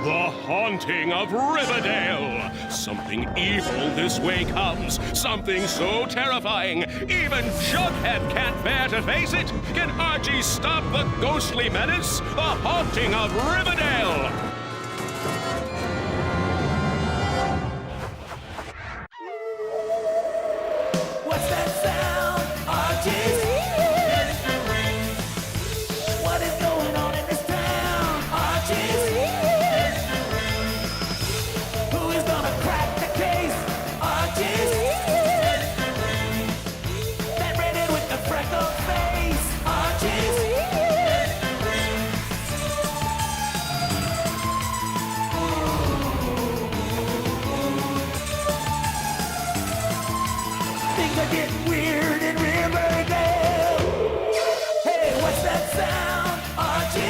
The haunting of Riverdale. Something evil this way comes. Something so terrifying, even Jughead can't bear to face it. Can Archie stop the ghostly menace? The haunting of Riverdale. What's that sound? Archie? What is going on in this town? Archie? Who is gonna crack the case? Archie? That redhead with the freckled face? Archie? Things are getting weird in Riverdale. Hey, what's that sound? Archie?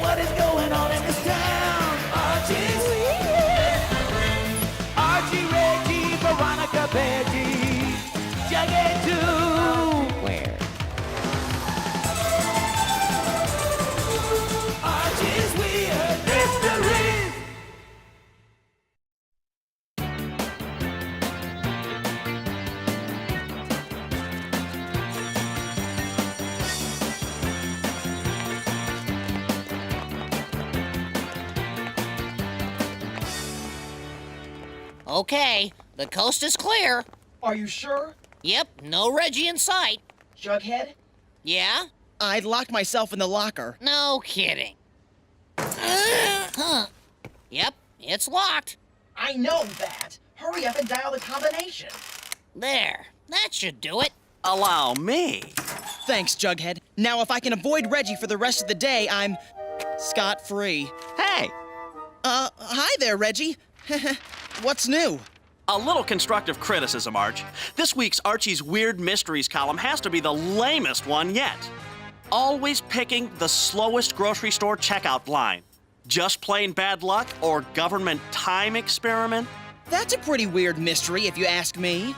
What is going on in this town? Archie? Archie, Reggie, Veronica, Betty, Jughead too. Where? Archie's weird mysteries. Okay, the coast is clear. Are you sure? Yep, no Reggie in sight. Jughead? Yeah? I'd locked myself in the locker. No kidding. Huh. Yep, it's locked. I know that. Hurry up and dial the combination. There, that should do it. Allow me. Thanks, Jughead. Now, if I can avoid Reggie for the rest of the day, I'm scot-free. Hey, Hi there, Reggie. What's new? a little constructive criticism, Arch. This week's Archie's Weird Mysteries column has to be the lamest one yet. Always picking the slowest grocery store checkout line. Just plain bad luck or government time experiment? That's a pretty weird mystery, if you ask me.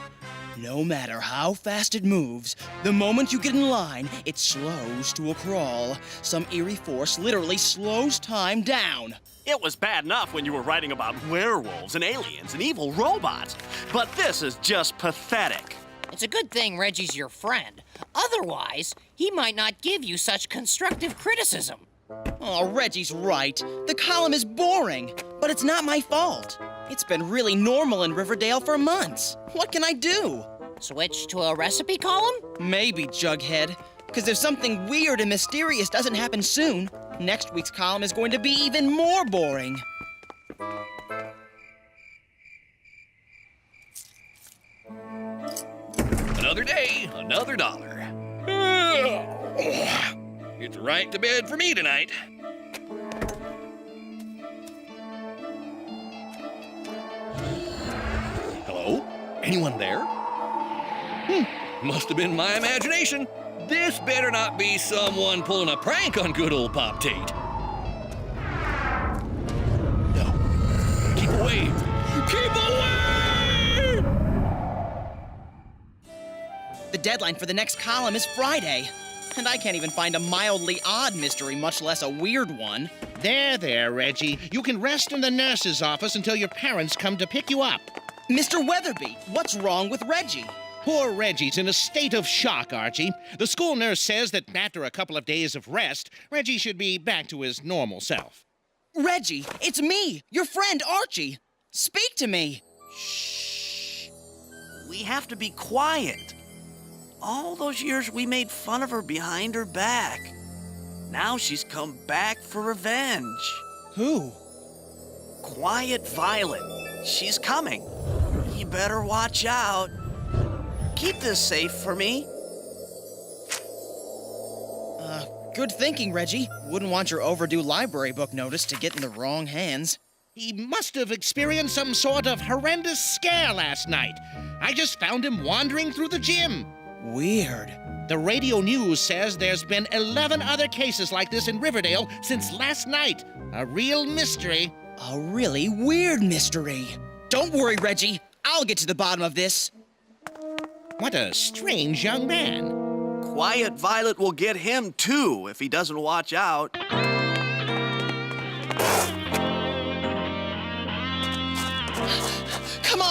No matter how fast it moves, the moment you get in line, it slows to a crawl. Some eerie force literally slows time down. It was bad enough when you were writing about werewolves and aliens and evil robots, but this is just pathetic. It's a good thing Reggie's your friend. Otherwise, he might not give you such constructive criticism. Oh, Reggie's right. The column is boring, but it's not my fault. It's been really normal in Riverdale for months. What can I do? Switch to a recipe column? Maybe, Jughead. Because if something weird and mysterious doesn't happen soon, next week's column is going to be even more boring. Another day, another dollar. It's right to bed for me tonight. Hello? Anyone there? Must have been my imagination. This better not be someone pulling a prank on good old Pop Tate. No. Keep away. Keep away! The deadline for the next column is Friday. And I can't even find a mildly odd mystery, much less a weird one. There, Reggie. You can rest in the nurse's office until your parents come to pick you up. Mr. Weatherby, what's wrong with Reggie? Poor Reggie's in a state of shock, Archie. The school nurse says that after a couple of days of rest, Reggie should be back to his normal self. Reggie, it's me, your friend Archie. Speak to me. Shh. We have to be quiet. All those years we made fun of her behind her back. Now she's come back for revenge. Who? Quiet Violet. She's coming. You better watch out. Keep this safe for me. Good thinking, Reggie. Wouldn't want your overdue library book notice to get in the wrong hands. He must have experienced some sort of horrendous scare last night. I just found him wandering through the gym. Weird. The radio news says there's been 11 other cases like this in Riverdale since last night. A real mystery. A really weird mystery. Don't worry, Reggie. I'll get to the bottom of this. What a strange young man. Quiet Violet will get him too if he doesn't watch out.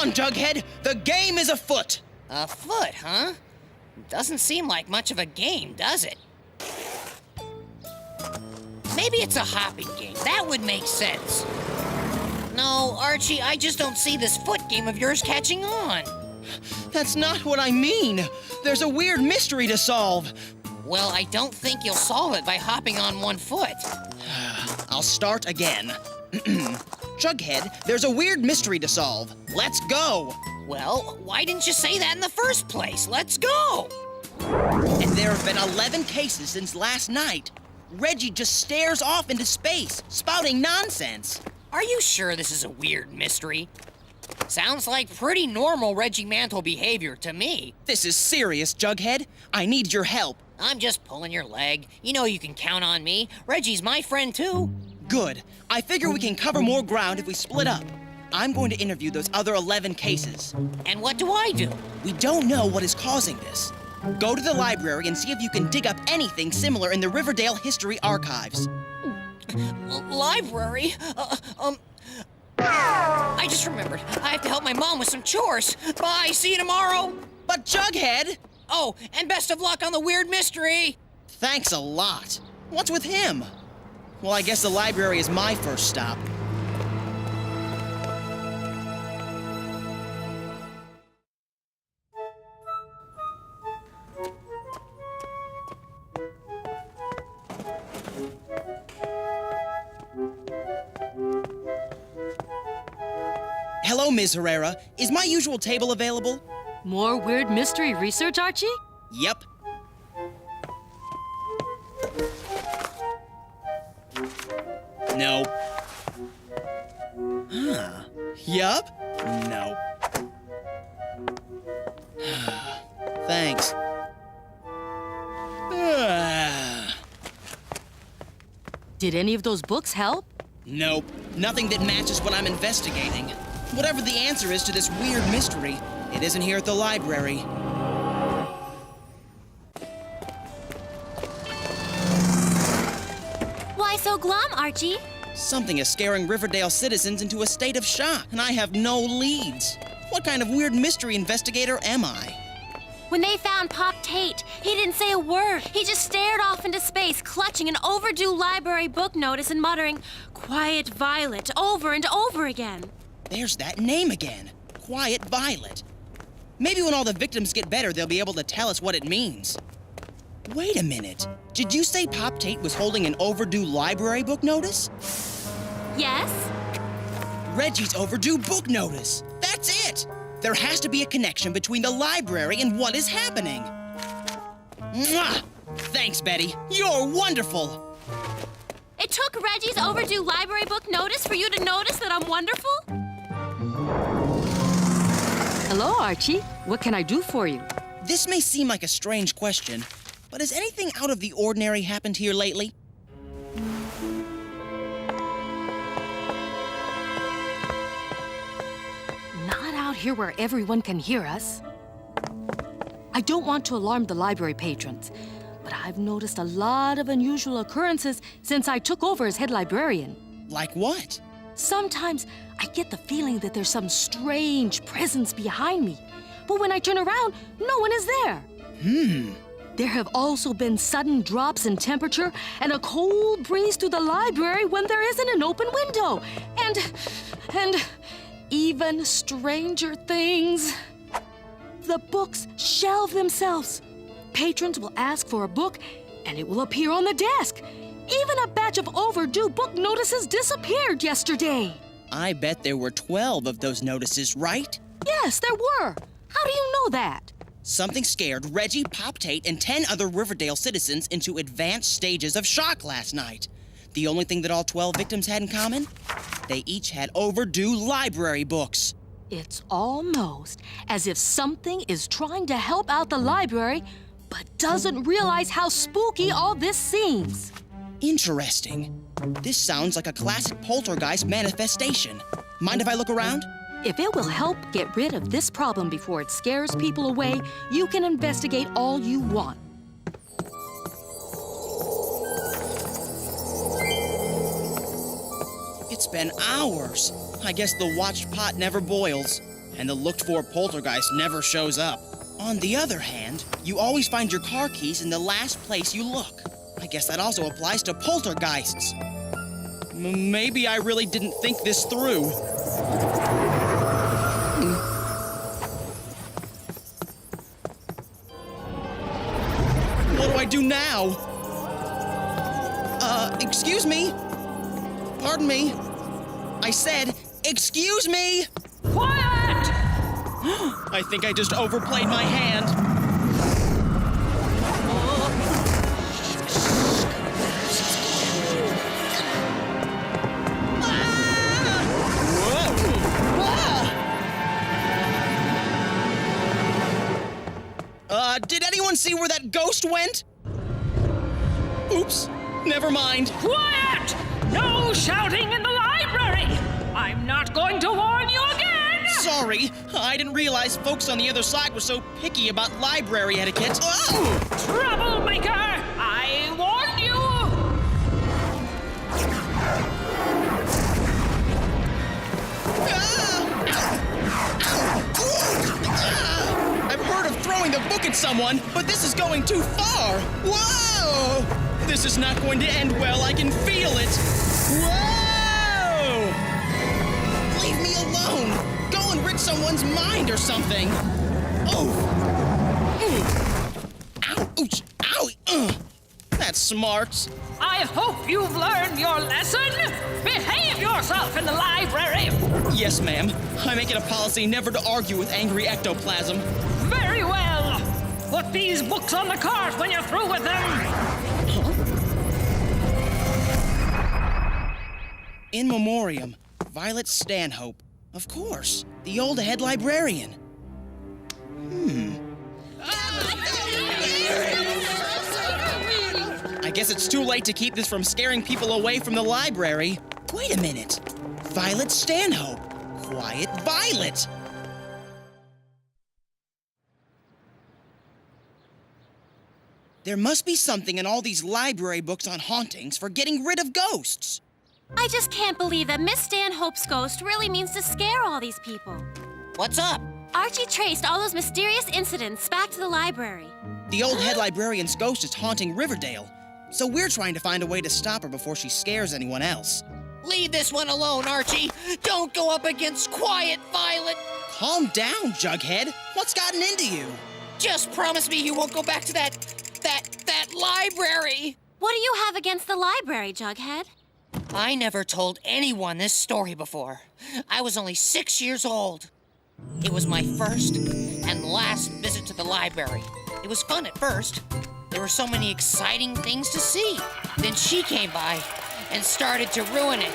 on, Jughead! The game is afoot! A foot, huh? Doesn't seem like much of a game, does it? Maybe it's a hopping game. That would make sense. No, Archie, I just don't see this foot game of yours catching on. That's not what I mean. There's a weird mystery to solve. Well, I don't think you'll solve it by hopping on one foot. I'll start again. Jughead, there's a weird mystery to solve. Let's go! Well, why didn't you say that in the first place? Let's go! And there have been 11 cases since last night. Reggie just stares off into space, spouting nonsense. Are you sure this is a weird mystery? Sounds like pretty normal Reggie Mantle behavior to me. This is serious, Jughead. I need your help. I'm just pulling your leg. You know you can count on me. Reggie's my friend, too. Good. I figure we can cover more ground if we split up. I'm going to interview those other 11 cases. And what do I do? We don't know what is causing this. Go to the library and see if you can dig up anything similar in the Riverdale History Archives. Library? I just remembered. I have to help my mom with some chores. Bye, see you tomorrow. But Jughead! Oh, and best of luck on the weird mystery. Thanks a lot. What's with him? Well, I guess the library is my first stop. Hello, Ms. Herrera. Is my usual table available? More weird mystery research, Archie? Yep. No. Huh. Yup. No. Thanks. Did any of those books help? Nope. Nothing that matches what I'm investigating. Whatever the answer is to this weird mystery, it isn't here at the library. Why so glum, Archie? Something is scaring Riverdale citizens into a state of shock, and I have no leads. What kind of weird mystery investigator am I? When they found Pop Tate, he didn't say a word. He just stared off into space, clutching an overdue library book notice and muttering, "Quiet Violet," over and over again. There's that name again. Quiet Violet. Maybe when all the victims get better, they'll be able to tell us what it means. Wait a minute. Did you say Pop Tate was holding an overdue library book notice? Yes? Reggie's overdue book notice. That's it! There has to be a connection between the library and what is happening. Mwah! Thanks, Betty. You're wonderful. It took Reggie's overdue library book notice for you to notice that I'm wonderful? Hello, Archie. What can I do for you? This may seem like a strange question, but has anything out of the ordinary happened here lately? Not out here where everyone can hear us. I don't want to alarm the library patrons, but I've noticed a lot of unusual occurrences since I took over as head librarian. Like what? Sometimes I get the feeling that there's some strange presence behind me, but when I turn around, no one is there. There have also been sudden drops in temperature and a cold breeze through the library when there isn't an open window. And even stranger things. The books shelve themselves. Patrons will ask for a book, and it will appear on the desk. Even a batch of overdue book notices disappeared yesterday. I bet there were 12 of those notices, right? Yes, there were. How do you know that? Something scared Reggie, Pop Tate, and 10 other Riverdale citizens into advanced stages of shock last night. The only thing that all 12 victims had in common? They each had overdue library books. It's almost as if something is trying to help out the library, but doesn't realize how spooky all this seems. Interesting. This sounds like a classic Poltergeist manifestation. Mind if I look around? If it will help get rid of this problem before it scares people away, you can investigate all you want. It's been hours. I guess the watched pot never boils. and the looked-for poltergeist never shows up. On the other hand, you always find your car keys in the last place you look. I guess that also applies to poltergeists. Maybe I really didn't think this through. What do I do now? Excuse me? Pardon me? I said, excuse me! Quiet! I think I just overplayed my hand. Did anyone see where that ghost went? Oops, never mind. Quiet! No shouting in the library! I'm not going to warn you again! Sorry, I didn't realize folks on the other side were so picky about library etiquette. Oh! Troublemaker! I warn you! I've heard of throwing the book at someone, but this is going too far. Whoa! This is not going to end well. I can feel it. Whoa! Leave me alone. Go and rid someone's mind or something. Oh! Ow! Ouch! Ow! That's smart. I hope you've learned your lesson. Behave yourself in the library. Yes, ma'am. I make it a policy never to argue with angry ectoplasm. Very well. Put these books on the cart when you're through with them. In memoriam, Violet Stanhope. Of course, the old head librarian. I guess it's too late to keep this from scaring people away from the library. Wait a minute. Violet Stanhope. Quiet Violet. There must be something in all these library books on hauntings for getting rid of ghosts. I just can't believe that Miss Stanhope's ghost really means to scare all these people. What's up? Archie traced all those mysterious incidents back to the library. The old head librarian's ghost is haunting Riverdale, so we're trying to find a way to stop her before she scares anyone else. Leave this one alone, Archie. Don't go up against Quiet Violet. Calm down, Jughead. What's gotten into you? Just promise me you won't go back to that library. What do you have against the library, Jughead? I never told anyone this story before. I was only 6 years old. It was my first and last visit to the library. It was fun at first. There were so many exciting things to see. Then she came by and started to ruin it.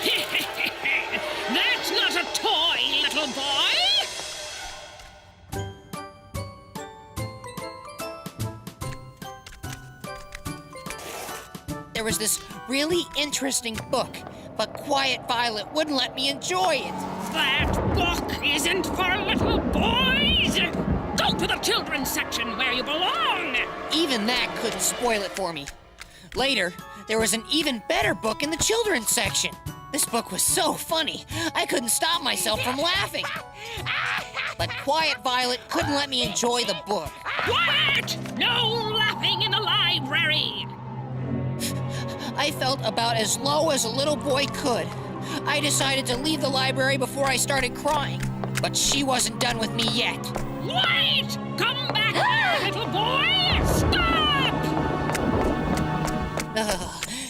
That's not a toy, little boy! There was this really interesting book, but Quiet Violet wouldn't let me enjoy it. That book isn't for little boys! Go to the children's section where you belong! Even that couldn't spoil it for me. Later, there was an even better book in the children's section. This book was so funny, I couldn't stop myself from laughing. But Quiet Violet couldn't let me enjoy the book. Quiet! No laughing in the library! I felt about as low as a little boy could. I decided to leave the library before I started crying, but she wasn't done with me yet. Wait! Come back here, little boy! Stop!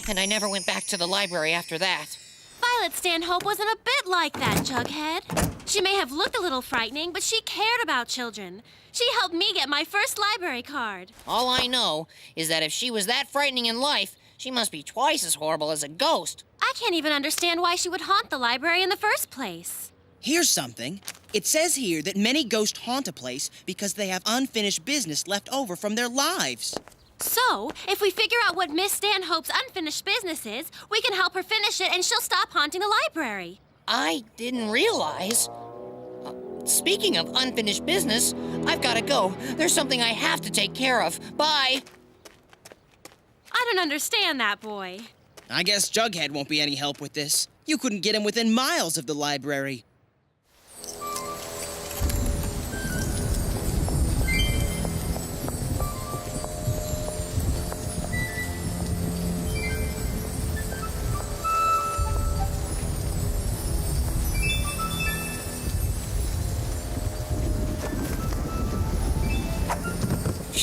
And I never went back to the library after that. Violet Stanhope wasn't a bit like that, Jughead. She may have looked a little frightening, but she cared about children. She helped me get my first library card. All I know is that if she was that frightening in life, she must be twice as horrible as a ghost. I can't even understand why she would haunt the library in the first place. Here's something. It says here that many ghosts haunt a place because they have unfinished business left over from their lives. So, if we figure out what Miss Stanhope's unfinished business is, we can help her finish it and she'll stop haunting the library. I didn't realize. Speaking of unfinished business, I've got to go. There's something I have to take care of. Bye. I don't understand that, boy. I guess Jughead won't be any help with this. You couldn't get him within miles of the library.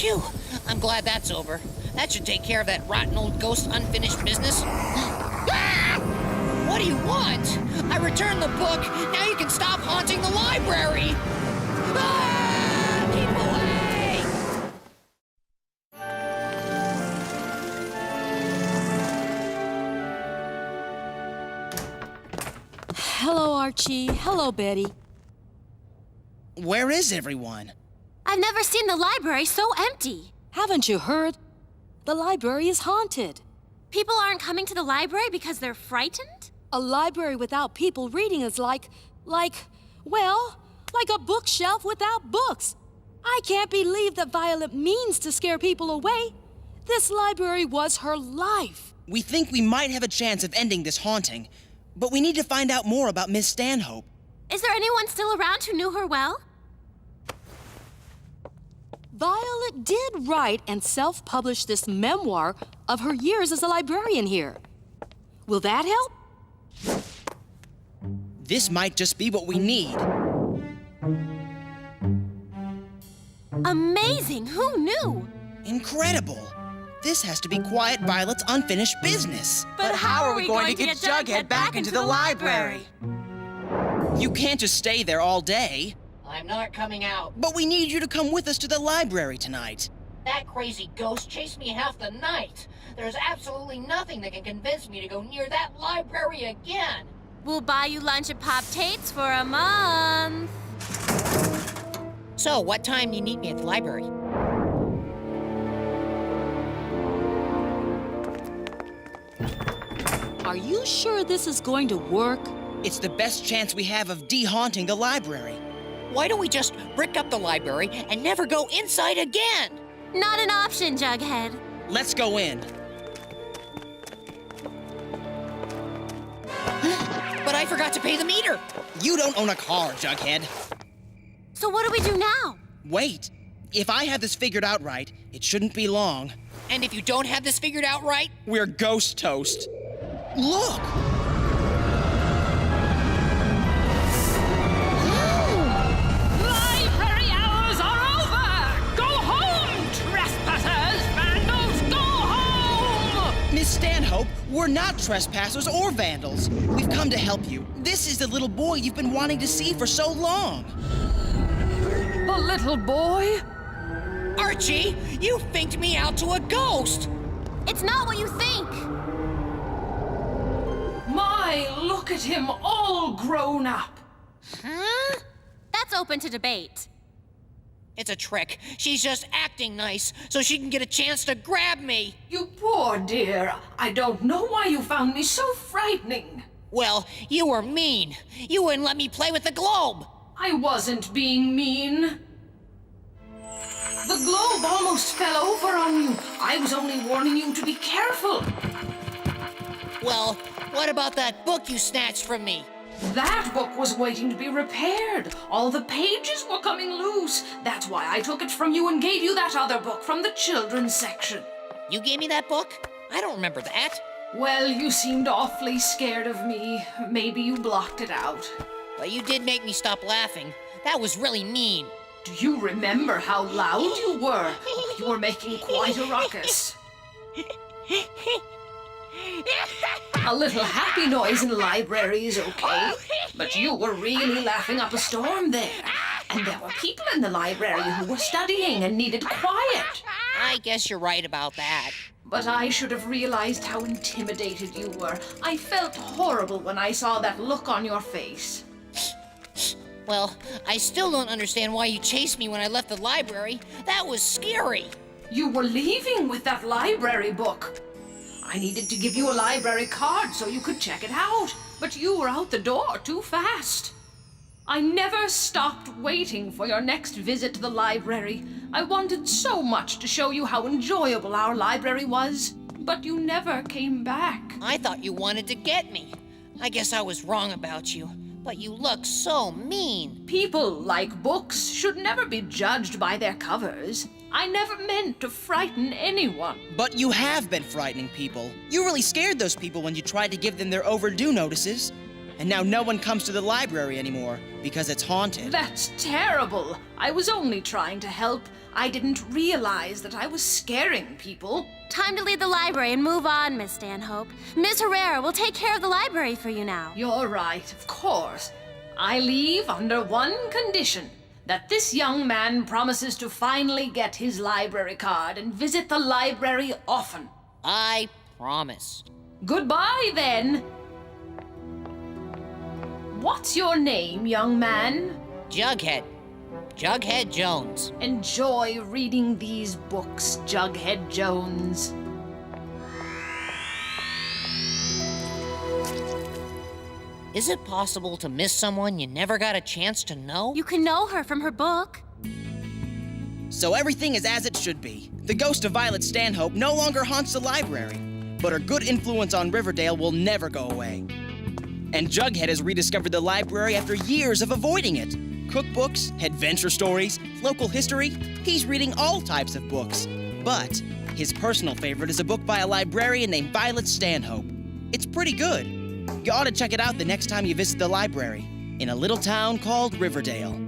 Phew, I'm glad that's over. That should take care of that rotten old ghost unfinished business. Ah! What do you want? I returned the book. Now you can stop haunting the library. Ah! Keep away! Hello, Archie. Hello, Betty. Where is everyone? I've never seen the library so empty. Haven't you heard? The library is haunted. People aren't coming to the library because they're frightened? A library without people reading is like a bookshelf without books. I can't believe that Violet means to scare people away. This library was her life. We think we might have a chance of ending this haunting, but we need to find out more about Miss Stanhope. Is there anyone still around who knew her well? Violet did write and self-publish this memoir of her years as a librarian here. Will that help? This might just be what we need. Amazing! Who knew? Incredible! This has to be Quiet Violet's unfinished business. But how are we going to get Jughead back into the library? You can't just stay there all day. I'm not coming out. But we need you to come with us to the library tonight. That crazy ghost chased me half the night. There's absolutely nothing that can convince me to go near that library again. We'll buy you lunch at Pop Tate's for a month. So, what time do you need me at the library? Are you sure this is going to work? It's the best chance we have of de-haunting the library. Why don't we just brick up the library and never go inside again? Not an option, Jughead. Let's go in. But I forgot to pay the meter. You don't own a car, Jughead. So what do we do now? Wait. If I have this figured out right, it shouldn't be long. And if you don't have this figured out right, We're ghost toast. Look! Library hours are over! Go home, trespassers! Vandals, go home! Miss Stanhope, we're not trespassers or vandals. We've come to help you. This is the little boy you've been wanting to see for so long. The little boy? Archie, you finked me out to a ghost. It's not what you think. My, look at him all grown up. Huh? That's open to debate. It's a trick. She's just acting nice so she can get a chance to grab me. You poor dear. I don't know why you found me so frightening. Well, you were mean. You wouldn't let me play with the globe. I wasn't being mean. The globe almost fell over on you. I was only warning you to be careful. Well, what about that book you snatched from me? That book was waiting to be repaired. All the pages were coming loose. That's why I took it from you and gave you that other book from the children's section. You gave me that book? I don't remember that. Well, you seemed awfully scared of me. Maybe you blocked it out. But you did make me stop laughing. That was really mean. Do you remember how loud you were? You were making quite a ruckus. A little happy noise in the library is okay, but you were really laughing up a storm there. And there were people in the library who were studying and needed quiet. I guess you're right about that. But I should have realized how intimidated you were. I felt horrible when I saw that look on your face. Well, I still don't understand why you chased me when I left the library. That was scary. You were leaving with that library book. I needed to give you a library card so you could check it out, but you were out the door too fast. I never stopped waiting for your next visit to the library. I wanted so much to show you how enjoyable our library was, but you never came back. I thought you wanted to get me. I guess I was wrong about you, but you look so mean. People like books should never be judged by their covers. I never meant to frighten anyone. But you have been frightening people. You really scared those people when you tried to give them their overdue notices. And now no one comes to the library anymore because it's haunted. That's terrible. I was only trying to help. I didn't realize that I was scaring people. Time to leave the library and move on, Miss Stanhope. Miss Herrera will take care of the library for you now. You're right, of course. I leave under one condition. That this young man promises to finally get his library card and visit the library often. I promise. Goodbye, then. What's your name, young man? Jughead. Jughead Jones. Enjoy reading these books, Jughead Jones. Is it possible to miss someone you never got a chance to know? You can know her from her book. So everything is as it should be. The ghost of Violet Stanhope no longer haunts the library, but her good influence on Riverdale will never go away. And Jughead has rediscovered the library after years of avoiding it. Cookbooks, adventure stories, local history, he's reading all types of books. But his personal favorite is a book by a librarian named Violet Stanhope. It's pretty good. You ought to check it out the next time you visit the library, in a little town called Riverdale.